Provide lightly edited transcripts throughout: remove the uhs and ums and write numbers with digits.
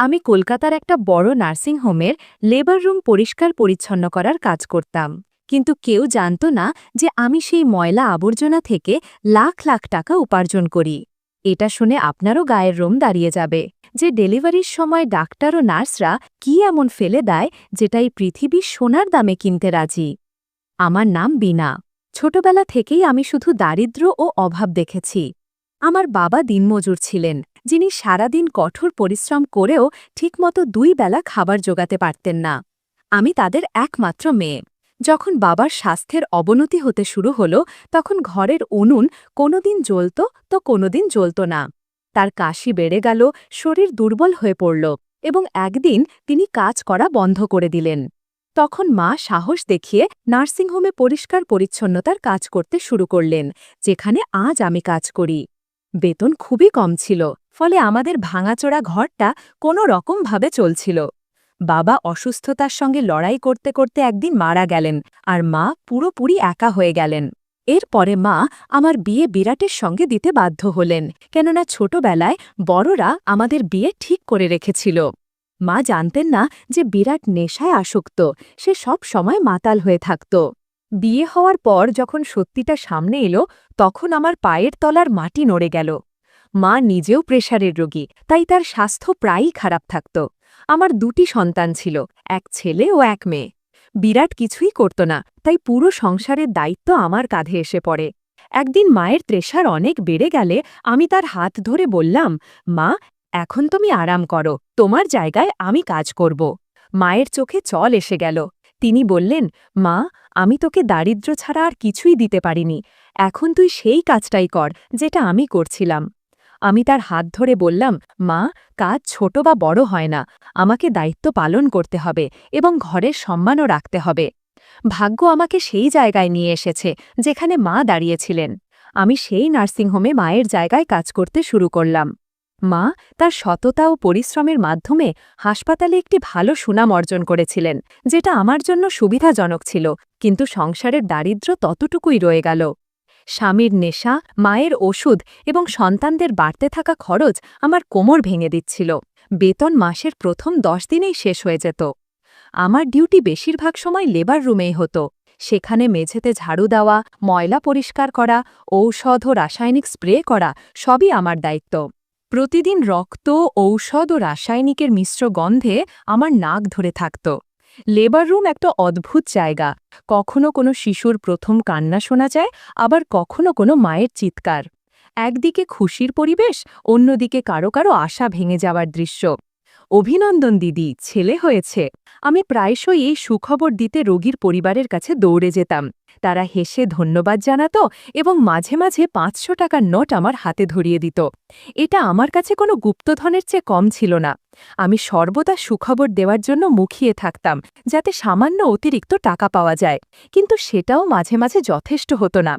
আমি কলকাতার একটা বড় নার্সিংহোমের লেবার রুম পরিষ্কার পরিচ্ছন্ন করার কাজ করতাম, কিন্তু কেউ জানত না যে আমি সেই ময়লা আবর্জনা থেকে লাখ লাখ টাকা উপার্জন করি। এটা শুনে আপনারও গায়ের রোম দাঁড়িয়ে যাবে যে ডেলিভারির সময় ডাক্তার ও নার্সরা কি এমন ফেলে দেয় যেটা এই পৃথিবীর সোনার দামে কিনতে রাজি। আমার নাম বীণা। ছোটবেলা থেকেই আমি শুধু দারিদ্র্য ও অভাব দেখেছি। আমার বাবা দিনমজুর ছিলেন, যিনি সারাদিন কঠোর পরিশ্রম করেও ঠিকমতো 2 বেলা খাবার জোগাতে পারতেন না। আমি তাদের একমাত্র মেয়ে। যখন বাবার স্বাস্থ্যের অবনতি হতে শুরু হল, তখন ঘরের উনুন কোনোদিন জ্বলত তো কোনোদিন জ্বলত না। তার কাশি বেড়ে গেল, শরীর দুর্বল হয়ে পড়ল এবং একদিন তিনি কাজ করা বন্ধ করে দিলেন। তখন মা সাহস দেখিয়ে নার্সিংহোমে পরিষ্কার পরিচ্ছন্নতার কাজ করতে শুরু করলেন, যেখানে আজ আমি কাজ করি। বেতন খুবই কম ছিল, ফলে আমাদের ভাঙাচোরা ঘরটা কোনো রকমভাবে চলছিল। বাবা অসুস্থতার সঙ্গে লড়াই করতে করতে একদিন মারা গেলেন, আর মা পুরোপুরি একা হয়ে গেলেন। এরপরে মা আমার বিয়ে বিরাটের সঙ্গে দিতে বাধ্য হলেন, কেননা ছোটবেলায় বড়রা আমাদের বিয়ে ঠিক করে রেখেছিল। মা জানতেন না যে বিরাট নেশায় আসক্ত, সে সব সময় মাতাল হয়ে থাকত। বিয়ে হওয়ার পর যখন সত্যিটা সামনে এলো, তখন আমার পায়ের তলার মাটি নড়ে গেল। মা নিজেও প্রেশারের রোগী, তাই তার স্বাস্থ্য প্রায়ই খারাপ থাকত। আমার 2টি সন্তান ছিল, এক ছেলে ও এক মেয়ে। বিরাট কিছুই করত না, তাই পুরো সংসারের দায়িত্ব আমার কাঁধে এসে পড়ে। একদিন মায়ের প্রেশার অনেক বেড়ে গেলে আমি তার হাত ধরে বললাম, মা, এখন তুমি আরাম করো, তোমার জায়গায় আমি কাজ করব। মায়ের চোখে জল এসে গেল। তিনি বললেন, মা, আমি তোকে দারিদ্র্য ছাড়া আর কিছুই দিতে পারিনি, এখন তুই সেই কাজটাই কর যেটা আমি করছিলাম। আমি তার হাত ধরে বললাম, মা, কাজ ছোট বা বড় হয় না, আমাকে দায়িত্ব পালন করতে হবে এবং ঘরের সম্মানও রাখতে হবে। ভাগ্য আমাকে সেই জায়গায় নিয়ে এসেছে যেখানে মা দাঁড়িয়েছিলেন। আমি সেই নার্সিংহোমে মায়ের জায়গায় কাজ করতে শুরু করলাম। মা তার সততা ও পরিশ্রমের মাধ্যমে হাসপাতালে একটি ভালো সুনাম অর্জন করেছিলেন, যেটা আমার জন্য সুবিধাজনক ছিল, কিন্তু সংসারের দারিদ্র্য ততটুকুই রয়ে গেল। স্বামীর নেশা, মায়ের ওষুধ এবং সন্তানদের বাড়তে থাকা খরচ আমার কোমর ভেঙে দিচ্ছিল। বেতন মাসের প্রথম 10 দিনেই শেষ হয়ে যেত। আমার ডিউটি বেশিরভাগ সময় লেবার রুমেই হতো। সেখানে মেঝেতে ঝাড়ু দেওয়া, ময়লা পরিষ্কার করা, ঔষধ ও রাসায়নিক স্প্রে করা সবই আমার দায়িত্ব। প্রতিদিন রক্ত, ঔষধ ও রাসায়নিকের মিশ্র গন্ধে আমার নাক ধরে থাকত। লেবার রুম একটা অদ্ভুত জায়গা। কখনো কোনো শিশুর প্রথম কান্না শোনা যায়, আবার কখনো কোনো মায়ের চিৎকার। একদিকে খুশির পরিবেশ, অন্যদিকে কারো কারো আশা ভেঙে যাওয়ার দৃশ্য। অভিনন্দন দিদি, ছেলে হয়েছে। আমি প্রায়শই এই সুখবর দিতে রোগীর পরিবারের কাছে দৌড়ে যেতাম। তারা হেসে ধন্যবাদ জানাত এবং মাঝে মাঝে 500 টাকার নোট আমার হাতে ধরিয়ে দিত। এটা আমার কাছে কোনো গুপ্তধনের চেয়ে কম ছিল না। আমি সর্বদা সুখবর দেওয়ার জন্য মুখিয়ে থাকতাম, যাতে সামান্য অতিরিক্ত টাকা পাওয়া যায়, কিন্তু সেটাও মাঝে মাঝে যথেষ্ট হতো না।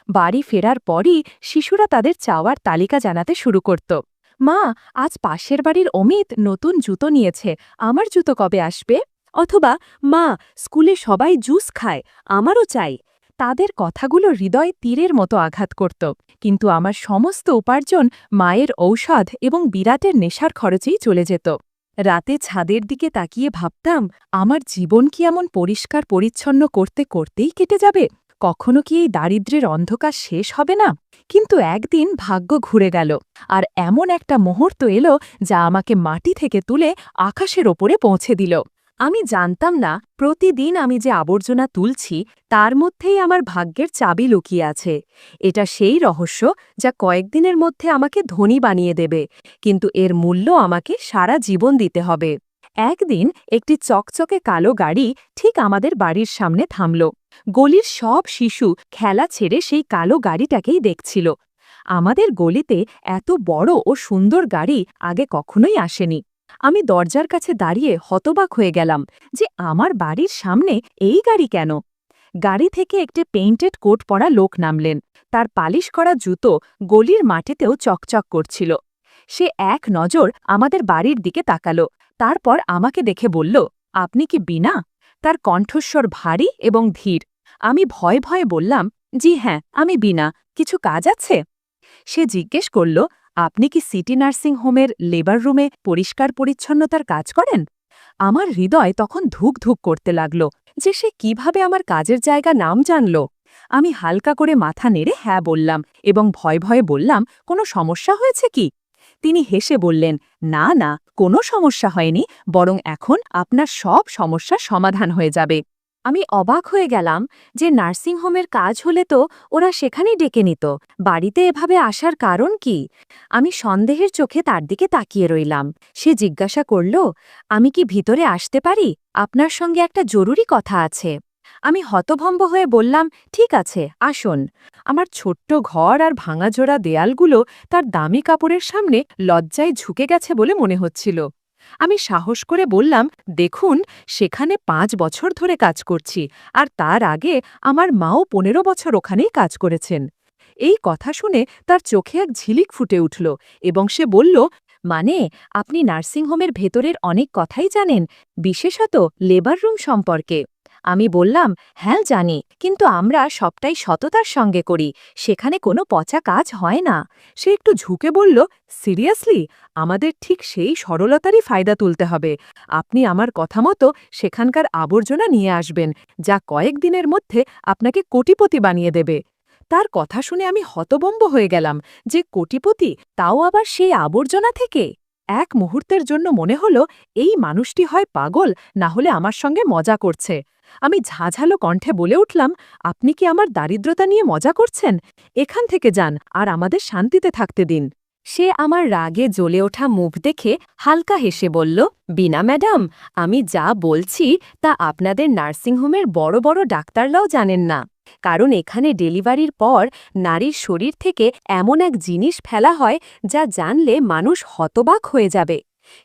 বাড়ি ফেরার পরই শিশুরা তাদের চাওয়ার তালিকা জানাতে শুরু করত। মা, আজ পাশের বাড়ির অমিত নতুন জুতো নিয়েছে, আমার জুতো কবে আসবে? অথবা, মা, স্কুলে সবাই জুস খায়, আমারও চাই। তাদের কথাগুলো হৃদয়ে তীরের মতো আঘাত করত, কিন্তু আমার সমস্ত উপার্জন মায়ের ঔষধ এবং বিরাটের নেশার খরচেই চলে যেত। রাতে ছাদের দিকে তাকিয়ে ভাবতাম, আমার জীবন কি এমন পরিষ্কার পরিচ্ছন্ন করতে করতেই কেটে যাবে? কখনো কি এই দারিদ্র্যের অন্ধকার শেষ হবে না? কিন্তু একদিন ভাগ্য ঘুরে গেল, আর এমন একটা মুহূর্ত এলো যা আমাকে মাটি থেকে তুলে আকাশের ওপরে পৌঁছে দিল। আমি জানতাম না প্রতিদিন আমি যে আবর্জনা তুলছি তার মধ্যেই আমার ভাগ্যের চাবি লুকিয়ে আছে। এটা সেই রহস্য যা কয়েকদিনের মধ্যে আমাকে ধনী বানিয়ে দেবে, কিন্তু এর মূল্য আমাকে সারা জীবন দিতে হবে। একদিন একটি চকচকে কালো গাড়ি ঠিক আমাদের বাড়ির সামনে থামল। গলির সব শিশু খেলা ছেড়ে সেই কালো গাড়িটাকেই দেখছিল। আমাদের গলিতে এত বড় ও সুন্দর গাড়ি আগে কখনোই আসেনি। আমি দরজার কাছে দাঁড়িয়ে হতবাক হয়ে গেলাম যে আমার বাড়ির সামনে এই গাড়ি কেন। গাড়ি থেকে একটি পেইন্টেড কোট পরা লোক নামলেন। তার পালিশ করা জুতো গলির মাটিতেও চকচক করছিল। সে এক নজর আমাদের বাড়ির দিকে তাকালো, তারপর আমাকে দেখে বলল, আপনি কি বীণা? তার কণ্ঠস্বর ভারী এবং ধীর। আমি ভয়ে ভয়ে বললাম, জি হ্যাঁ, আমি বীণা, কিছু কাজ আছে? সে জিজ্ঞেস করল, আপনি কি সিটি নার্সিং হোমের লেবার রুমে পরিষ্কার পরিচ্ছন্নতার কাজ করেন? আমার হৃদয় তখন ধুক ধুক করতে লাগল যে সে কিভাবে আমার কাজের জায়গা নাম জানল। আমি হালকা করে মাথা নেড়ে হ্যাঁ বললাম এবং ভয়ে ভয়ে বললাম, কোনো সমস্যা হয়েছে কি? তিনি হেসে বললেন, না না, কোনো সমস্যা হয়নি, বরং এখন আপনার সব সমস্যার সমাধান হয়ে যাবে। আমি অবাক হয়ে গেলাম যে নার্সিংহোমের কাজ হলে তো ওরা সেখানেই ডেকে নিত, বাড়িতে এভাবে আসার কারণ কি? আমি সন্দেহের চোখে তার দিকে তাকিয়ে রইলাম। সে জিজ্ঞাসা করল, আমি কি ভিতরে আসতে পারি? আপনার সঙ্গে একটা জরুরি কথা আছে। আমি হতভম্ব হয়ে বললাম, ঠিক আছে, আসুন। আমার ছোট্ট ঘর আর ভাঙাজোড়া দেয়ালগুলো তার দামি কাপড়ের সামনে লজ্জায় ঝুঁকে গেছে বলে মনে হচ্ছিল। আমি সাহস করে বললাম, দেখুন, সেখানে ৫ বছর ধরে কাজ করছি, আর তার আগে আমার মাও ১৫ বছর ওখানেই কাজ করেছেন। এই কথা শুনে তার চোখে এক ঝিলিক ফুটে উঠল এবং সে বলল, মানে আপনি নার্সিংহোমের ভেতরের অনেক কথাই জানেন, বিশেষত লেবার রুম সম্পর্কে? আমি বললাম, হ্যাঁ জানি, কিন্তু আমরা সবটাই সততার সঙ্গে করি, সেখানে কোনো পচা কাজ হয় না। সে একটু ঝুঁকে বলল, সিরিয়াসলি? আমাদের ঠিক সেই সরলতারই ফায়দা তুলতে হবে। আপনি আমার কথা মতো সেখানকার আবর্জনা নিয়ে আসবেন, যা কয়েকদিনের মধ্যে আপনাকে কোটিপতি বানিয়ে দেবে। তার কথা শুনে আমি হতবম্ব হয়ে গেলাম যে কোটিপতি, তাও আবার সেই আবর্জনা থেকে। এক মুহূর্তের জন্য মনে হলো এই মানুষটি হয় পাগল, না হলে আমার সঙ্গে মজা করছে। আমি ঝাঝালো কণ্ঠে বলে উঠলাম, আপনি কি আমার দারিদ্রতা নিয়ে মজা করছেন? এখান থেকে যান আর আমাদের শান্তিতে থাকতে দিন। সে আমার রাগে জ্বলে ওঠা মুখ দেখে হালকা হেসে বলল, বিনা ম্যাডাম, আমি যা বলছি তা আপনাদের নার্সিংহোমের বড় বড় ডাক্তাররাও জানেন না, কারণ এখানে ডেলিভারির পর নারীর শরীর থেকে এমন এক জিনিস ফেলা হয় যা জানলে মানুষ হতবাক হয়ে যাবে।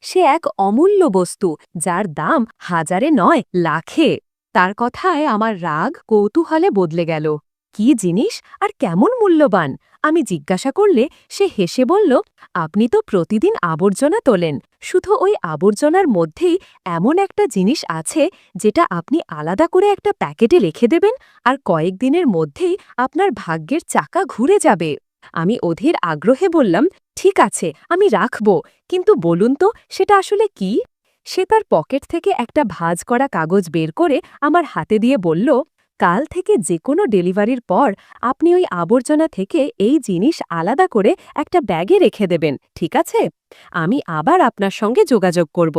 সে এক অমূল্য বস্তু, যার দাম হাজারে নয়, লাখে। তার কথায় আমার রাগ কৌতূহলে বদলে গেল। কি জিনিস আর কেমন মূল্যবান? আমি জিজ্ঞাসা করলে সে হেসে বলল, আপনি তো প্রতিদিন আবর্জনা তোলেন, শুধু ওই আবর্জনার মধ্যেই এমন একটা জিনিস আছে যেটা আপনি আলাদা করে একটা প্যাকেটে রেখে দেবেন, আর কয়েকদিনের মধ্যেই আপনার ভাগ্যের চাকা ঘুরে যাবে। আমি অধীর আগ্রহে বললাম, ঠিক আছে, আমি রাখব, কিন্তু বলুন তো সেটা আসলে কি? সে তার পকেট থেকে একটা ভাঁজ করা কাগজ বের করে আমার হাতে দিয়ে বলল, কাল থেকে যে কোনো ডেলিভারির পর আপনি ওই আবর্জনা থেকে এই জিনিস আলাদা করে একটা ব্যাগে রেখে দেবেন, ঠিক আছে? আমি আবার আপনার সঙ্গে যোগাযোগ করব।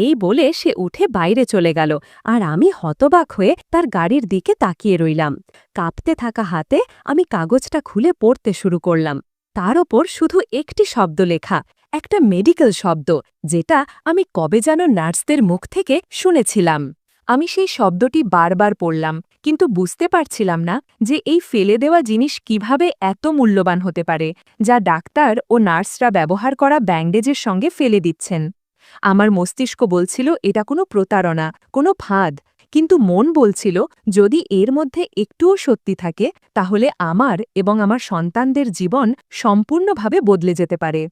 এই বলে সে উঠে বাইরে চলে গেল, আর আমি হতবাক হয়ে তার গাড়ির দিকে তাকিয়ে রইলাম। কাঁপতে থাকা হাতে আমি কাগজটা খুলে পড়তে শুরু করলাম। তার ওপর শুধু একটি শব্দ লেখা, একটা মেডিকেল শব্দ, যেটা আমি কবে যেন নার্সদের মুখ থেকে শুনেছিলাম। আমি সেই শব্দটি বারবার পড়লাম, কিন্তু বুঝতে পারছিলাম না যে এই ফেলে দেওয়া জিনিস কিভাবে এত মূল্যবান হতে পারে, যা ডাক্তার ও নার্সরা ব্যবহার করা ব্যান্ডেজের সঙ্গে ফেলে দিচ্ছেন। আমার মস্তিষ্ক বলছিল এটা কোনো প্রতারণা, কোনো ফাঁদ, কিন্তু মন বলছিল যদি এর মধ্যে একটুও সত্যি থাকে তাহলে আমার এবং আমার সন্তানদের জীবন সম্পূর্ণভাবে বদলে যেতে পারে।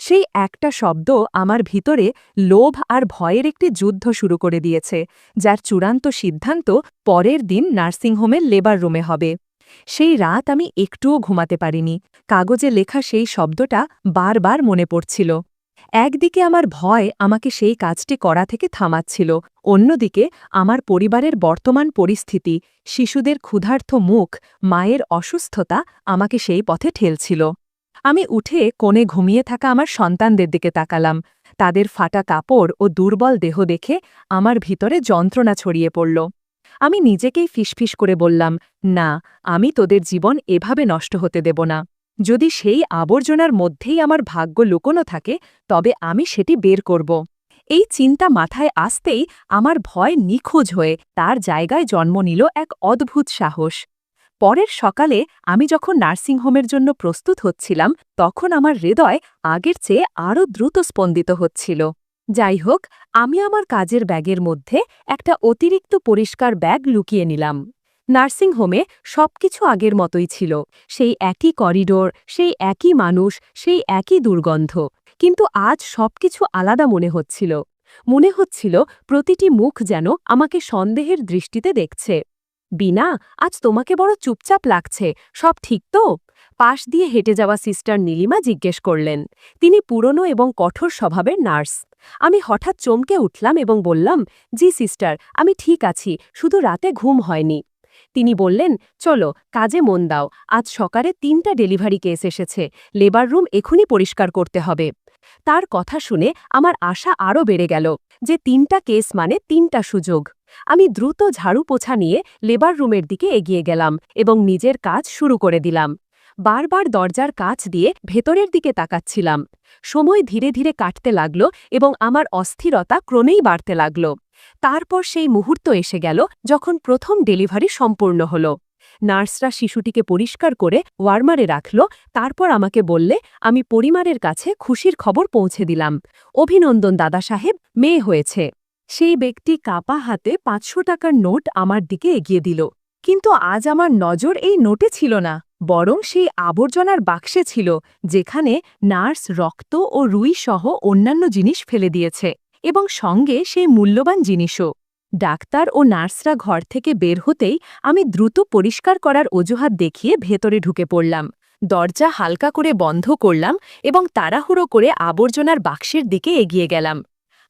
সেই একটা শব্দ আমার ভিতরে লোভ আর ভয়ের একটি যুদ্ধ শুরু করে দিয়েছে, যার চূড়ান্ত সিদ্ধান্ত পরের দিন নার্সিংহোমের লেবার রুমে হবে। সেই রাত আমি একটুও ঘুমাতে পারিনি। কাগজে লেখা সেই শব্দটা বারবার মনে পড়ছিল। একদিকে আমার ভয় আমাকে সেই কাজটি করা থেকে থামাচ্ছিল, অন্যদিকে আমার পরিবারের বর্তমান পরিস্থিতি, শিশুদের ক্ষুধার্ত মুখ, মায়ের অসুস্থতা আমাকে সেই পথে ঠেলছিল। আমি উঠে কোণে ঘুমিয়ে থাকা আমার সন্তানদের দিকে তাকালাম। তাদের ফাটা কাপড় ও দুর্বল দেহ দেখে আমার ভিতরে যন্ত্রণা ছড়িয়ে পড়ল। আমি নিজেকেই ফিসফিস করে বললাম, না, আমি তোদের জীবন এভাবে নষ্ট হতে দেব না। যদি সেই আবর্জনার মধ্যেই আমার ভাগ্য লুকোনো থাকে, তবে আমি সেটি বের করব। এই চিন্তা মাথায় আসতেই আমার ভয় নিখোঁজ হয়ে তার জায়গায় জন্ম নিল এক অদ্ভুত সাহস। পরের সকালে আমি যখন নার্সিংহোমের জন্য প্রস্তুত হচ্ছিলাম, তখন আমার হৃদয় আগের চেয়ে আরও দ্রুত স্পন্দিত হচ্ছিল। যাই হোক, আমি আমার কাজের ব্যাগের মধ্যে একটা অতিরিক্ত পরিষ্কার ব্যাগ লুকিয়ে নিলাম। নার্সিংহোমে সবকিছু আগের মতোই ছিল, সেই একই করিডোর, সেই একই মানুষ, সেই একই দুর্গন্ধ, কিন্তু আজ সবকিছু আলাদা মনে হচ্ছিল। মনে হচ্ছিল প্রতিটি মুখ যেন আমাকে সন্দেহের দৃষ্টিতে দেখছে। বিনা, আজ তোমাকে বড় চুপচাপ লাগছে, সব ঠিক তো? পাশ দিয়ে হেঁটে যাওয়া সিস্টার নীলিমা জিজ্ঞেস করলেন। তিনি পুরনো এবং কঠোর স্বভাবের নার্স। আমি হঠাৎ চমকে উঠলাম এবং বললাম, জি সিস্টার, আমি ঠিক আছি, শুধু রাতে ঘুম হয়নি। তিনি বললেন, চলো কাজে মন দাও, আজ সকালে 3টা ডেলিভারি কেস এসেছে, লেবার রুম এখনই পরিষ্কার করতে হবে। তার কথা শুনে আমার আশা আরও বেড়ে গেল যে 3টা কেস মানে 3টা সুযোগ। আমি দ্রুত ঝাড়ু পোছা নিয়ে লেবার রুমের দিকে এগিয়ে গেলাম এবং নিজের কাজ শুরু করে দিলাম। বারবার দরজার কাছ দিয়ে ভেতরের দিকে তাকাচ্ছিলাম। সময় ধীরে ধীরে কাটতে লাগল এবং আমার অস্থিরতা ক্রমেই বাড়তে লাগল। তারপর সেই মুহূর্ত এসে গেল যখন প্রথম ডেলিভারি সম্পূর্ণ হল। নার্সরা শিশুটিকে পরিষ্কার করে ওয়ার্মারে রাখল, তারপর আমাকে বললে আমি পরিবারের কাছে খুশির খবর পৌঁছে দিলাম। অভিনন্দন দাদা সাহেব, মেয়ে হয়েছে। সেই ব্যক্তি কাপা হাতে 500 টাকার নোট আমার দিকে এগিয়ে দিল। কিন্তু আজ আমার নজর এই নোটে ছিল না, বরং সেই আবর্জনার বাক্সে ছিল, যেখানে নার্স রক্ত ও রুই সহ অন্যান্য জিনিস ফেলে দিয়েছে, এবং সঙ্গে সেই মূল্যবান জিনিসও। ডাক্তার ও নার্সরা ঘর থেকে বের হতেই আমি দ্রুত পরিষ্কার করার অজুহাত দেখিয়ে ভেতরে ঢুকে পড়লাম। দরজা হালকা করে বন্ধ করলাম এবং তাড়াহুড়ো করে আবর্জনার বাক্সের দিকে এগিয়ে গেলাম।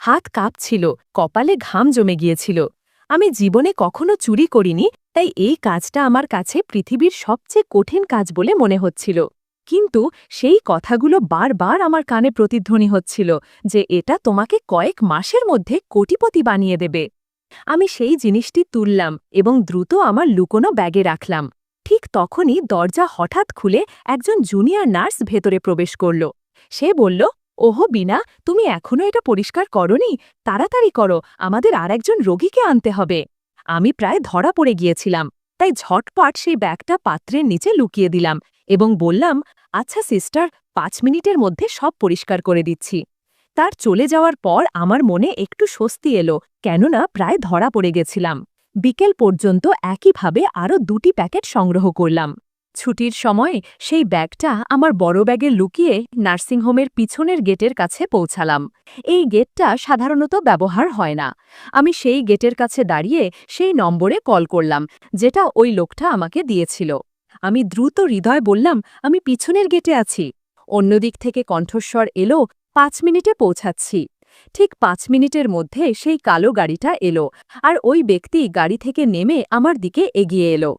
হাত কাঁপছিল, কপালে ঘাম জমে গিয়েছিল। আমি জীবনে কখনো চুরি করিনি, তাই এই কাজটা আমার কাছে পৃথিবীর সবচেয়ে কঠিন কাজ বলে মনে হচ্ছিল। কিন্তু সেই কথাগুলো বারবার আমার কানে প্রতিধ্বনি হচ্ছিল যে এটা তোমাকে কয়েক মাসের মধ্যে কোটিপতি বানিয়ে দেবে। আমি সেই জিনিসটি তুললাম এবং দ্রুত আমার লুকোনো ব্যাগে রাখলাম। ঠিক তখনই দরজা হঠাৎ খুলে একজন জুনিয়র নার্স ভেতরে প্রবেশ করল। সে বলল, ওহো বিনা, তুমি এখনও এটা পরিষ্কার করনি? তাড়াতাড়ি করো, আমাদের আরেকজন রোগীকে আনতে হবে। আমি প্রায় ধরা পড়ে গিয়েছিলাম, তাই ঝটপট সেই ব্যাগটা পাত্রের নিচে লুকিয়ে দিলাম এবং বললাম, আচ্ছা সিস্টার, 5 মিনিটের মধ্যে সব পরিষ্কার করে দিচ্ছি। তার চলে যাওয়ার পর আমার মনে একটু স্বস্তি এলো, কেননা প্রায় ধরা পড়ে গেছিলাম। বিকেল পর্যন্ত একইভাবে আরও 2টি প্যাকেট সংগ্রহ করলাম। ছুটির সময় সেই ব্যাগটা আমার বড় ব্যাগে লুকিয়ে নার্সিংহোমের পিছনের গেটের কাছে পৌঁছালাম। এই গেটটা সাধারণত ব্যবহার হয় না। আমি সেই গেটের কাছে দাঁড়িয়ে সেই নম্বরে কল করলাম, যেটা ওই লোকটা আমাকে দিয়েছিল। আমি দ্রুত হৃদয় বললাম, আমি পিছনের গেটে আছি। অন্যদিক থেকে কণ্ঠস্বর এলো, 5 মিনিটে পৌঁছাচ্ছি। ঠিক 5 মিনিটের মধ্যে সেই কালো গাড়িটা এলো, আর ওই ব্যক্তি গাড়ি থেকে নেমে আমার দিকে এগিয়ে এলো।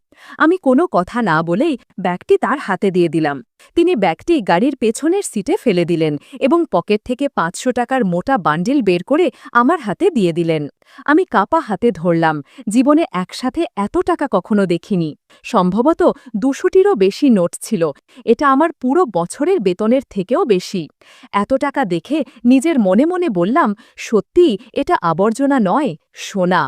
আমি কোনো কথা না বলেই ব্যাগটি তার হাতে দিয়ে দিলাম। তিনি ব্যাগটি গাড়ির পেছনের সিটে ফেলে দিলেন এবং পকেট থেকে 500 টাকার মোটা বান্ডিল বের করে আমার হাতে দিয়ে দিলেন। আমি কাপা হাতে ধরলাম। জীবনে একসাথে এত টাকা কখনো দেখিনি। সম্ভবত 200টিরও বেশি নোট ছিল। এটা আমার পুরো বছরের বেতনের থেকেও বেশি। এত টাকা দেখে নিজের মনে মনে বললাম, সত্যি এটা আবর্জনা নয়, সোনা।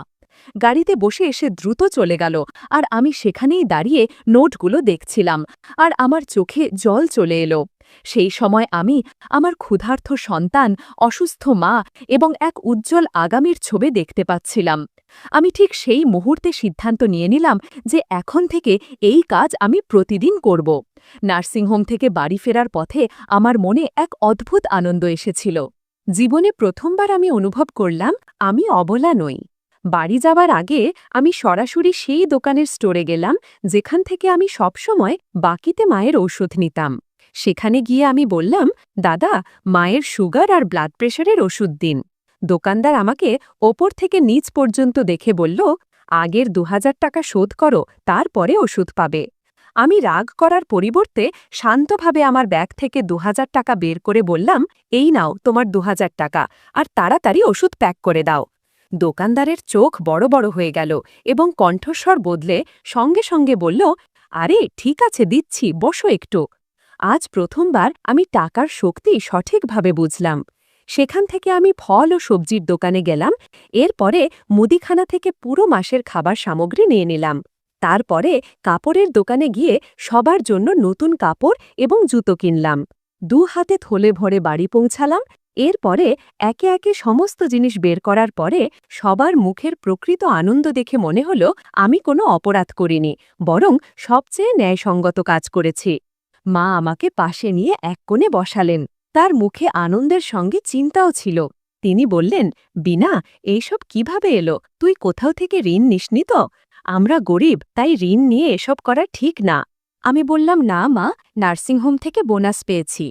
গাড়িতে বসে এসে দ্রুত চলে গেল, আর আমি সেখানেই দাঁড়িয়ে নোটগুলো দেখছিলাম, আর আমার চোখে জল চলে এলো। সেই সময় আমি আমার ক্ষুধার্ত সন্তান, অসুস্থ মা এবং এক উজ্জ্বল আগামীর ছবি দেখতে পাচ্ছিলাম। আমি ঠিক সেই মুহূর্তে সিদ্ধান্ত নিয়ে নিলাম যে এখন থেকে এই কাজ আমি প্রতিদিন করব। নার্সিংহোম থেকে বাড়ি ফেরার পথে আমার মনে এক অদ্ভুত আনন্দ এসেছিল। জীবনে প্রথমবার আমি অনুভব করলাম আমি অবলা নই। বাড়ি যাবার আগে আমি সরাসরি সেই দোকানের স্টোরে গেলাম যেখান থেকে আমি সবসময় বাকিতে মায়ের ঔষধ নিতাম। সেখানে গিয়ে আমি বললাম, দাদা, মায়ের সুগার আর ব্লাড প্রেশারের ওষুধ দিন। দোকানদার আমাকে ওপর থেকে নিচ পর্যন্ত দেখে বলল, আগের 2000 টাকা শোধ করো, তারপরে ওষুধ পাবে। আমি রাগ করার পরিবর্তে শান্তভাবে আমার ব্যাগ থেকে 2000 টাকা বের করে বললাম, এই নাও তোমার 2000 টাকা, আর তাড়াতাড়ি ওষুধ প্যাক করে দাও। দোকানদারের চোখ বড় বড় হয়ে গেল এবং কণ্ঠস্বর বদলে সঙ্গে সঙ্গে বলল, আরে ঠিক আছে, দিচ্ছি, বসো একটু। আজ প্রথমবার আমি টাকার শক্তি সঠিকভাবে বুঝলাম। সেখান থেকে আমি ফল ও সবজির দোকানে গেলাম। এরপরে মুদিখানা থেকে পুরো মাসের খাবার সামগ্রী নিয়ে নিলাম। তারপরে কাপড়ের দোকানে গিয়ে সবার জন্য নতুন কাপড় এবং জুতো কিনলাম। 2 হাতে থলে ভরে বাড়ি পৌঁছালাম। এরপরে একে একে সমস্ত জিনিস বের করার পরে সবার মুখের প্রকৃত আনন্দ দেখে মনে হল আমি কোনো অপরাধ করিনি, বরং সবচেয়ে ন্যায়সঙ্গত কাজ করেছি। মা আমাকে পাশে নিয়ে এক কোণে বসালেন। তার মুখে আনন্দের সঙ্গে চিন্তাও ছিল। তিনি বললেন, বিনা, এইসব কিভাবে এলো? তুই কোথাও থেকে ঋণ নিসনি তো? আমরা গরিব, তাই ঋণ নিয়ে এসব করা ঠিক না। আমি বললাম, না মা, নার্সিংহোম থেকে বোনাস পেয়েছি।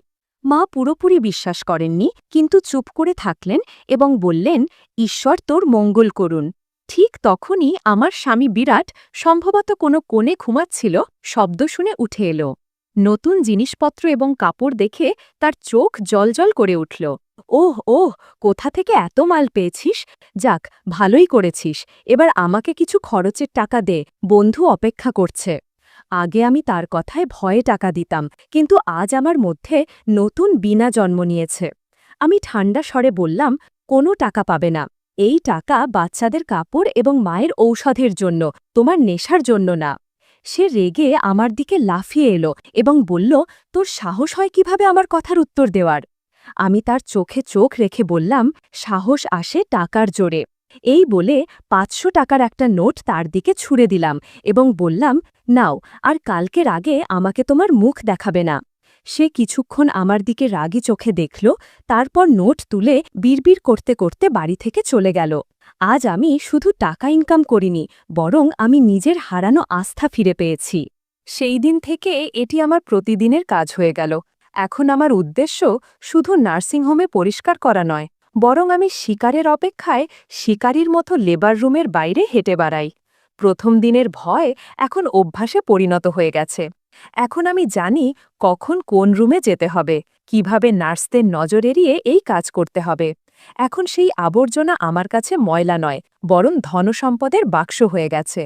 মা পুরোপুরি বিশ্বাস করেননি, কিন্তু চুপ করে থাকলেন এবং বললেন, ঈশ্বর তোর মঙ্গল করুন। ঠিক তখনই আমার স্বামী বিরাট, সম্ভবত কোনো কোণে ঘুমাচ্ছিল, শব্দ শুনে উঠে এলো। নতুন জিনিসপত্র এবং কাপড় দেখে তার চোখ জলজল করে উঠল। ওহ ওহ, কোথা থেকে এত মাল পেয়েছিস? যাক, ভালোই করেছিস। এবার আমাকে কিছু খরচের টাকা দে, বন্ধু অপেক্ষা করছে। আগে আমি তার কথায় ভয়ে টাকা দিতাম, কিন্তু আজ আমার মধ্যে নতুন বীণা জন্ম নিয়েছে। আমি ঠান্ডা স্বরে বললাম, কোনো টাকা পাবে না। এই টাকা বাচ্চাদের কাপড় এবং মায়ের ঔষধের জন্য, তোমার নেশার জন্য না। সে রেগে আমার দিকে লাফিয়ে এলো এবং বলল, তোর সাহস হয় কিভাবে আমার কথার উত্তর দেওয়ার? আমি তার চোখে চোখ রেখে বললাম, সাহস আসে টাকার জোরে। এই বলে ৫০০ টাকার একটা নোট তার দিকে ছুঁড়ে দিলাম এবং বললাম, নাও, আর কালকের আগে আমাকে তোমার মুখ দেখাবে না। সে কিছুক্ষণ আমার দিকে রাগী চোখে দেখল, তারপর নোট তুলে বিড়বিড় করতে করতে বাড়ি থেকে চলে গেল। আজ আমি শুধু টাকা ইনকাম করিনি, বরং আমি নিজের হারানো আস্থা ফিরে পেয়েছি। সেই দিন থেকে এটি আমার প্রতিদিনের কাজ হয়ে গেল। এখন আমার উদ্দেশ্য শুধু নার্সিংহোমে পরিষ্কার করা নয়, বরং আমি শিকারের অপেক্ষায় শিকারীর মতো লেবার রুমের বাইরে হেঁটে বেড়াই। প্রথম দিনের ভয় এখন অভ্যাসে পরিণত হয়ে গেছে। এখন আমি জানি কখন কোন রুমে যেতে হবে, কিভাবে নার্সদের নজর এড়িয়ে এই কাজ করতে হবে। এখন সেই আবর্জনা আমার কাছে ময়লা নয়, বরং ধনসম্পদের বাক্স হয়ে গেছে।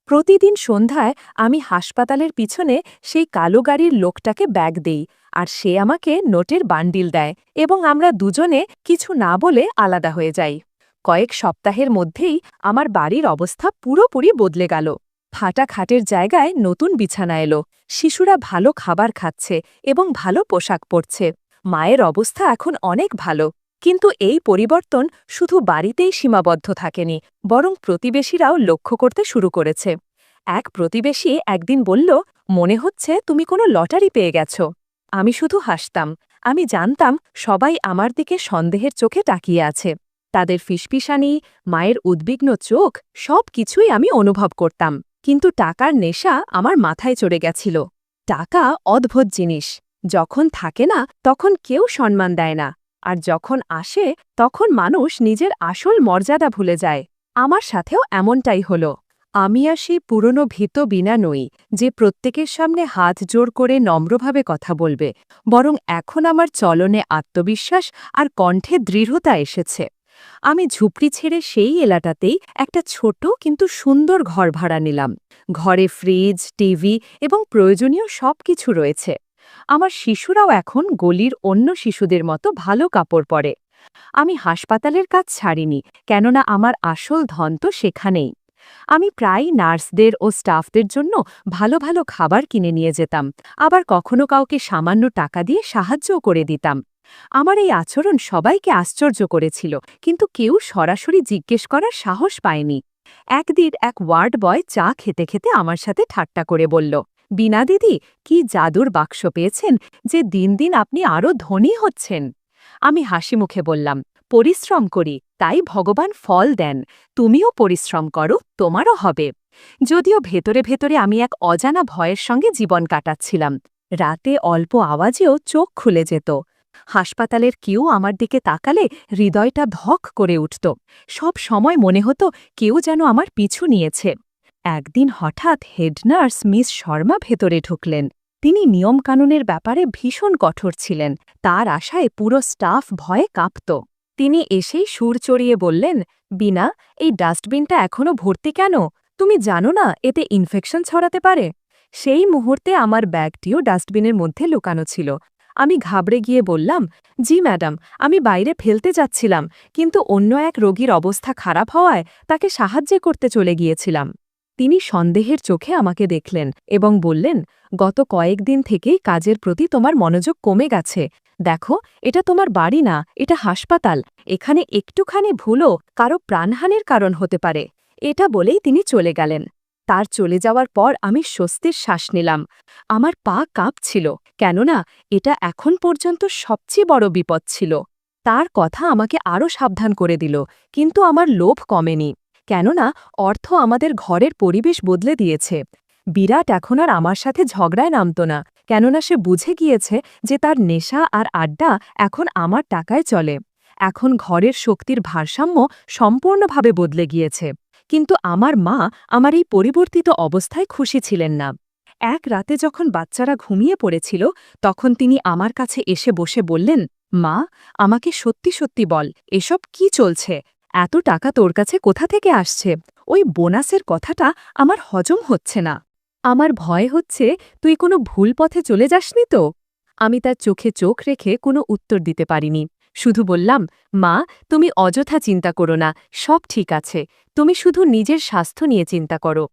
প্রতিদিন সন্ধ্যায় আমি হাসপাতালের পিছনে সেই কালো গাড়ির লোকটাকে ব্যাগ দেই, আর সে আমাকে নোটের বান্ডিল দেয় এবং আমরা দুজনে কিছু না বলে আলাদা হয়ে যাই। কয়েক সপ্তাহের মধ্যেই আমার বাড়ির অবস্থা পুরোপুরি বদলে গেল। ফাটা খাটের জায়গায় নতুন বিছানা এলো, শিশুরা ভালো খাবার খাচ্ছে এবং ভালো পোশাক পরছে। মায়ের অবস্থা এখন অনেক ভালো। কিন্তু এই পরিবর্তন শুধু বাড়িতেই সীমাবদ্ধ থাকেনি, বরং প্রতিবেশীরাও লক্ষ্য করতে শুরু করেছে। এক প্রতিবেশী একদিন বলল, মনে হচ্ছে তুমি কোনো লটারি পেয়ে গেছ। আমি শুধু হাসতাম। আমি জানতাম সবাই আমার দিকে সন্দেহের চোখে তাকিয়ে আছে। তাদের ফিসফিসানি, মায়ের উদ্বিগ্ন চোখ, সব কিছুই আমি অনুভব করতাম। কিন্তু টাকার নেশা আমার মাথায় চড়ে গেছিল। টাকা অদ্ভুত জিনিস। যখন থাকে না তখন কেউ সম্মান দেয় না, আর যখন আসে তখন মানুষ নিজের আসল মর্যাদা ভুলে যায়। আমার সাথেও এমনটাই হলো। আমি আর সেই পুরনো ভীত বিনা নই, যে প্রত্যেকের সামনে হাত জোড় করে নম্রভাবে কথা বলবে, বরং এখন আমার চলনে আত্মবিশ্বাস আর কণ্ঠে দৃঢ়তা এসেছে। আমি ঝুপড়ি ছেড়ে সেই এলাকাতেই একটা ছোট কিন্তু সুন্দর ঘর ভাড়া নিলাম। ঘরে ফ্রিজ, টিভি এবং প্রয়োজনীয় সবকিছু রয়েছে। আমার শিশুরাও এখন গলির অন্য শিশুদের মতো ভালো কাপড় পরে। আমি হাসপাতালের কাজ ছাড়িনি, কেননা আমার আসল ধন তো সেখানেই। আমি প্রায়ই নার্সদের ও স্টাফদের জন্য ভালো ভালো খাবার কিনে নিয়ে যেতাম, আবার কখনো কাউকে সামান্য টাকা দিয়ে সাহায্যও করে দিতাম। আমার এই আচরণ সবাইকে আশ্চর্য করেছিল, কিন্তু কেউ সরাসরি জিজ্ঞেস করার সাহস পায়নি। একদিন এক ওয়ার্ড বয় চা খেতে খেতে আমার সাথে ঠাট্টা করে বলল, বীণা দিদি, কি জাদুর বাক্স পেয়েছেন যে দিন দিন আপনি আরও ধনী হচ্ছেন? আমি হাসি মুখে বললাম, পরিশ্রম করি, তাই ভগবান ফল দেন। তুমিও পরিশ্রম করো, তোমারও হবে। যদিও ভেতরে ভেতরে আমি এক অজানা ভয়ের সঙ্গে জীবন কাটাচ্ছিলাম। রাতে অল্প আওয়াজেও চোখ খুলে যেত। হাসপাতালের কেউ আমার দিকে তাকালে হৃদয়টা ধক করে উঠত। সব সময় মনে হতো কেউ যেন আমার পিছু নিয়েছে। একদিন হঠাৎ হেড নার্স মিস শর্মা ভেতরে ঢুকলেন। তিনি নিয়মকানুনের ব্যাপারে ভীষণ কঠোর ছিলেন। তার আশায় পুরো স্টাফ ভয়ে কাঁপত। তিনি এসেই সুর চড়িয়ে বললেন, বীণা, এই ডাস্টবিনটা এখনো ভর্তি কেন? তুমি জানো না এতে ইনফেকশন ছড়াতে পারে? সেই মুহূর্তে আমার ব্যাগটিও ডাস্টবিনের মধ্যে লুকানো ছিল। আমি ঘাবড়ে গিয়ে বললাম, জি ম্যাডাম, আমি বাইরে ফেলতে যাচ্ছিলাম, কিন্তু অন্য এক রোগীর অবস্থা খারাপ হওয়ায় তাকে সাহায্য করতে চলে গিয়েছিলাম। তিনি সন্দেহের চোখে আমাকে দেখলেন এবং বললেন, গত কয়েকদিন থেকেই কাজের প্রতি তোমার মনোযোগ কমে গেছে। দেখো, এটা তোমার বাড়ি না, এটা হাসপাতাল। এখানে একটুখানি ভুলও কারো প্রাণহানির কারণ হতে পারে। এটা বলেই তিনি চলে গেলেন। তার চলে যাওয়ার পর আমি স্বস্তির শ্বাস নিলাম। আমার পা কাঁপছিল, কেননা এটা এখন পর্যন্ত সবচেয়ে বড় বিপদ ছিল। তার কথা আমাকে আরও সাবধান করে দিল, কিন্তু আমার লোভ কমেনি। কেননা অর্থ আমাদের ঘরের পরিবেশ বদলে দিয়েছে। বিরাট এখন আর আমার সাথে ঝগড়ায় নামত না, কেননা সে বুঝে গিয়েছে যে তার নেশা আর আড্ডা এখন আমার টাকায় চলে। এখন ঘরের শক্তির ভারসাম্য সম্পূর্ণভাবে বদলে গিয়েছে। কিন্তু আমার মা আমার এই পরিবর্তিত অবস্থায় খুশি ছিলেন না। এক রাতে যখন বাচ্চারা ঘুমিয়ে পড়েছিল, তখন তিনি আমার কাছে এসে বসে বললেন, মা, আমাকে সত্যি সত্যি বল, এসব কি চলছে? এত টাকা তোর কাছে কোথা থেকে আসছে? ওই বোনাসের কথাটা আমার হজম হচ্ছে না। আমার ভয় হচ্ছে তুই কোনো ভুল পথে চলে যাসনি তো? আমি তার চোখে চোখ রেখে কোনো উত্তর দিতে পারিনি। শুধু বললাম, মা, তুমি অযথা চিন্তা করো না, সব ঠিক আছে। তুমি শুধু নিজের স্বাস্থ্য নিয়ে চিন্তা করো।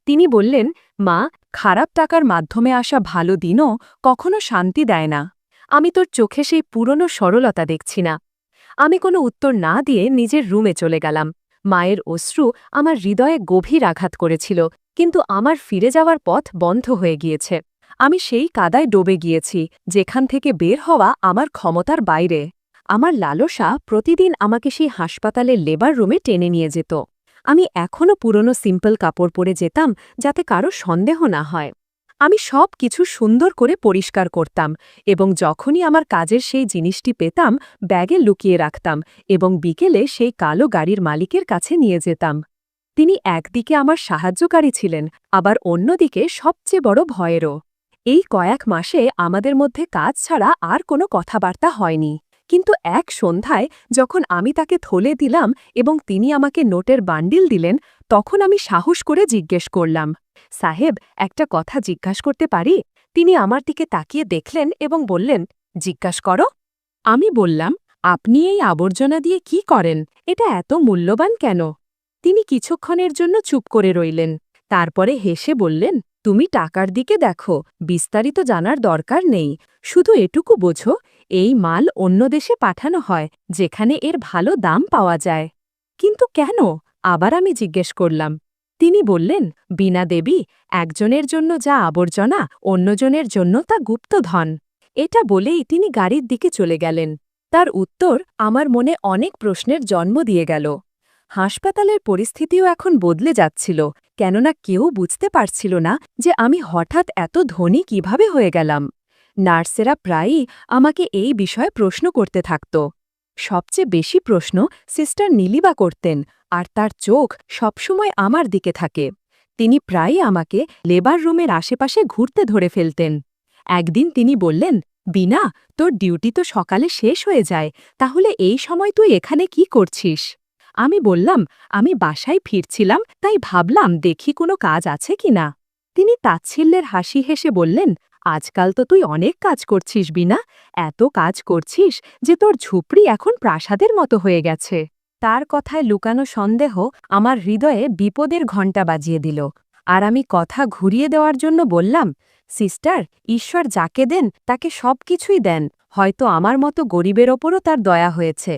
তিনি বললেন, মা, খারাপ টাকার মাধ্যমে আসা ভালো দিনও কখনো শান্তি দেয় না। আমি তোর চোখে সেই পুরনো সরলতা দেখছি না। আমি কোনো উত্তর না দিয়ে নিজের রুমে চলে গেলাম। মায়ের অশ্রু আমার হৃদয়ে গভীর আঘাত করেছিল, কিন্তু আমার ফিরে যাওয়ার পথ বন্ধ হয়ে গিয়েছে। আমি সেই কাদায় ডুবে গিয়েছি, যেখান থেকে বের হওয়া আমার ক্ষমতার বাইরে। আমার লালসা প্রতিদিন আমাকে সেই হাসপাতালের লেবার রুমে টেনে নিয়ে যেত। আমি এখনও পুরনো সিম্পল কাপড় পরে যেতাম, যাতে কারো সন্দেহ না হয়। আমি সব কিছু সুন্দর করে পরিষ্কার করতাম, এবং যখনই আমার কাজের সেই জিনিসটি পেতাম, ব্যাগে লুকিয়ে রাখতাম এবং বিকেলে সেই কালো গাড়ির মালিকের কাছে নিয়ে যেতাম। তিনি একদিকে আমার সাহায্যকারী ছিলেন, আবার অন্যদিকে সবচেয়ে বড় ভয়েরও। এই কয়েক মাসে আমাদের মধ্যে কাজ ছাড়া আর কোনো কথাবার্তা হয়নি। কিন্তু এক সন্ধ্যায় যখন আমি তাকে থলে দিলাম এবং তিনি আমাকে নোটের বান্ডিল দিলেন, তখন আমি সাহস করে জিজ্ঞেস করলাম, সাহেব, একটা কথা জিজ্ঞাসা করতে পারি? তিনি আমার দিকে তাকিয়ে দেখলেন এবং বললেন, জিজ্ঞাসা করো। আমি বললাম, আপনি এই আবর্জনা দিয়ে কি করেন? এটা এত মূল্যবান কেন? তিনি কিছুক্ষণের জন্য চুপ করে রইলেন। তারপরে হেসে বললেন, তুমি টাকার দিকে দেখো, বিস্তারিত জানার দরকার নেই। শুধু এটুকু বোঝো, এই মাল অন্য দেশে পাঠানো হয়, যেখানে এর ভালো দাম পাওয়া যায়। কিন্তু কেন? আবার আমি জিজ্ঞেস করলাম। তিনি বললেন, বীণা দেবী, একজনের জন্য যা আবর্জনা, অন্যজনের জন্য তা গুপ্তধন। এটা বলেই তিনি গাড়ির দিকে চলে গেলেন। তার উত্তর আমার মনে অনেক প্রশ্নের জন্ম দিয়ে গেল। হাসপাতালের পরিস্থিতিও এখন বদলে যাচ্ছিল, কেননা কেউ বুঝতে পারছিল না যে আমি হঠাৎ এত ধনী কিভাবে হয়ে গেলাম। নার্সেরা প্রায়ই আমাকে এই বিষয়ে প্রশ্ন করতে থাকত। সবচেয়ে বেশি প্রশ্ন সিস্টার নীলিমা করতেন, আর তার চোখ সবসময় আমার দিকে থাকে। তিনি প্রায়ই আমাকে লেবার রুমের আশেপাশে ঘুরতে ধরে ফেলতেন। একদিন তিনি বললেন, বীণা, তোর ডিউটি তো সকালে শেষ হয়ে যায়, তাহলে এই সময় তুই এখানে কি করছিস? আমি বললাম, আমি বাসায় ফিরছিলাম, তাই ভাবলাম দেখি কোনো কাজ আছে কিনা। তিনি তাচ্ছিল্যের হাসি হেসে বললেন, আজকাল তো তুই অনেক কাজ করছিস বীণা, এত কাজ করছিস যে তোর ঝুপড়ি এখন প্রাসাদের মতো হয়ে গেছে। তার কথায় লুকানো সন্দেহ আমার হৃদয়ে বিপদের ঘণ্টা বাজিয়ে দিল, আর আমি কথা ঘুরিয়ে দেওয়ার জন্য বললাম, সিস্টার, ঈশ্বর যাকে দেন তাকে সব কিছুই দেন, হয়তো আমার মতো গরিবের ওপরও তার দয়া হয়েছে।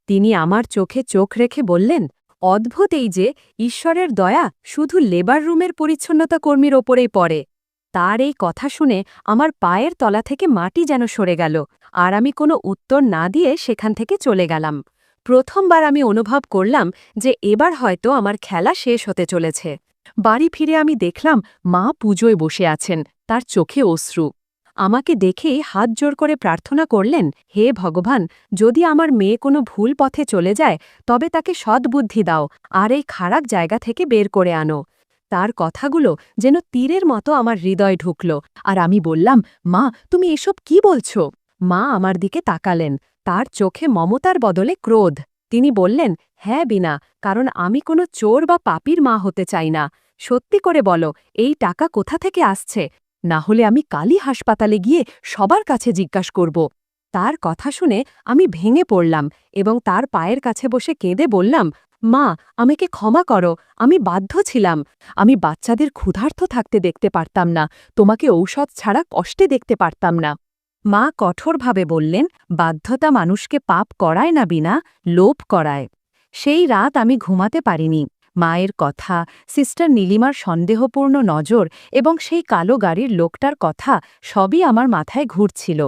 তিনি আমার চোখে চোখ রেখে বললেন, অদ্ভুত এই যে ঈশ্বরের দয়া শুধু লেবার রুমের পরিচ্ছন্নতা কর্মীর ওপরেই পড়ে। তার এই কথা শুনে আমার পায়ের তলা থেকে মাটি যেন সরে গেল, আর আমি কোনো উত্তর না দিয়ে সেখান থেকে চলে গেলাম। প্রথমবার আমি অনুভব করলাম যে এবার হয়তো আমার খেলা শেষ হতে চলেছে। বাড়ি ফিরে আমি দেখলাম মা পুজোয় বসে আছেন, তার চোখে অশ্রু। আমাকে দেখেই হাত জোর করে প্রার্থনা করলেন, হে ভগবান, যদি আমার মেয়ে কোনো ভুল পথে চলে যায়, তবে তাকে সদ্বুদ্ধি দাও আর এই খারাপ জায়গা থেকে বের করে আনো। তার কথাগুলো যেন তীরের মতো আমার হৃদয় ঢুকল, আর আমি বললাম, মা, তুমি এসব কি বলছো? মা আমার দিকে তাকালেন, তার চোখে মমতার বদলে ক্রোধ। তিনি বললেন, হ্যাঁ বীণা, কারণ আমি কোনো চোর বা পাপীর মা হতে চাই না। সত্যি করে বলো, এই টাকা কোথা থেকে আসছে? না হলে আমি কালই হাসপাতালে গিয়ে সবার কাছে জিজ্ঞাসা করব। তার কথা শুনে আমি ভেঙে পড়লাম এবং তার পায়ের কাছে বসে কেঁদে বললাম, মা, আমাকে ক্ষমা করো, আমি বাধ্য ছিলাম। আমি বাচ্চাদের ক্ষুধার্ত থাকতে দেখতে পারতাম না, তোমাকে ঔষধ ছাড়া কষ্টে দেখতে পারতাম না। মা কঠোরভাবে বললেন, বাধ্যতা মানুষকে পাপ করায় না বীণা, লোভ করায়। সেই রাত আমি ঘুমাতে পারিনি। মায়ের কথা, সিস্টার নীলিমার সন্দেহপূর্ণ নজর এবং সেই কালো গাড়ির লোকটার কথা সবই আমার মাথায় ঘুরছিল।